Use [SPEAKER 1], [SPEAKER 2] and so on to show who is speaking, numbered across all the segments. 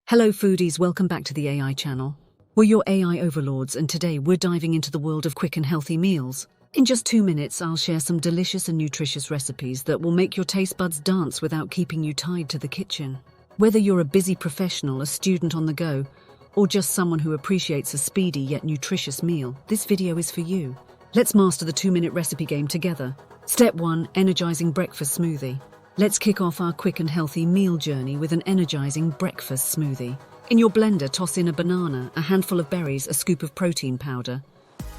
[SPEAKER 1] Hello foodies, welcome back to the AI channel. We're your AI overlords and today we're diving into the world of quick and healthy meals. In just 2 minutes, I'll share some delicious and nutritious recipes that will make your taste buds dance without keeping you tied to the kitchen. Whether you're a busy professional, a student on the go, or just someone who appreciates a speedy yet nutritious meal, this video is for you. Let's master the 2-minute recipe game together. Step 1. Energizing breakfast smoothie. Let's kick off our quick and healthy meal journey with an energizing breakfast smoothie. In your blender, toss in a banana, a handful of berries, a scoop of protein powder,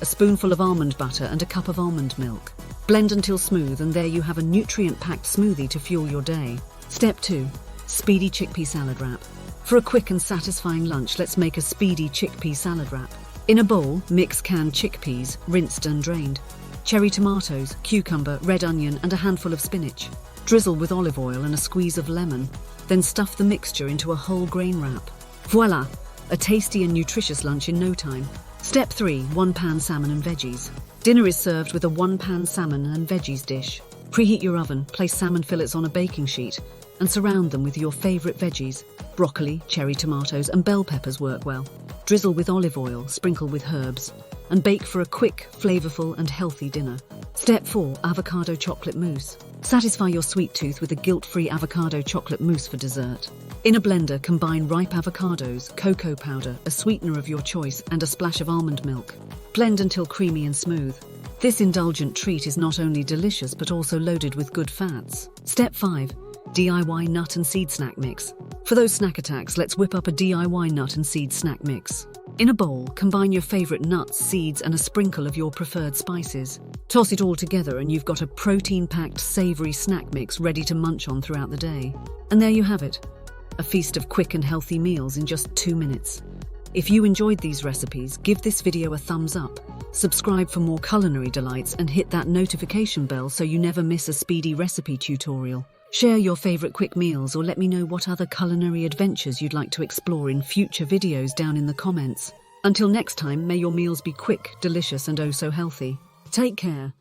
[SPEAKER 1] a spoonful of almond butter and a cup of almond milk. Blend until smooth and there you have a nutrient-packed smoothie to fuel your day. Step 2. Speedy chickpea salad wrap. For a quick and satisfying lunch, let's make a speedy chickpea salad wrap. In a bowl, mix canned chickpeas, rinsed and drained, cherry tomatoes, cucumber, red onion and a handful of spinach. Drizzle with olive oil and a squeeze of lemon, then stuff the mixture into a whole grain wrap. Voila! A tasty and nutritious lunch in no time. Step 3. 1-pan salmon and veggies. Dinner is served with a 1-pan salmon and veggies dish. Preheat your oven, place salmon fillets on a baking sheet, and surround them with your favorite veggies. Broccoli, cherry tomatoes, and bell peppers work well. Drizzle with olive oil, sprinkle with herbs, and bake for a quick, flavorful, and healthy dinner. Step 4. Avocado chocolate mousse. Satisfy your sweet tooth with a guilt-free avocado chocolate mousse for dessert. In a blender, combine ripe avocados, cocoa powder, a sweetener of your choice, and a splash of almond milk. Blend until creamy and smooth. This indulgent treat is not only delicious but also loaded with good fats. Step 5. DIY nut and seed snack mix. For those snack attacks, let's whip up a DIY nut and seed snack mix. In a bowl, combine your favorite nuts, seeds, and a sprinkle of your preferred spices. Toss it all together and you've got a protein-packed, savory snack mix ready to munch on throughout the day. And there you have it. A feast of quick and healthy meals in just 2 minutes. If you enjoyed these recipes, give this video a thumbs up, subscribe for more culinary delights, and hit that notification bell so you never miss a speedy recipe tutorial. Share your favorite quick meals or let me know what other culinary adventures you'd like to explore in future videos down in the comments. Until next time, may your meals be quick, delicious, and oh so healthy. Take care.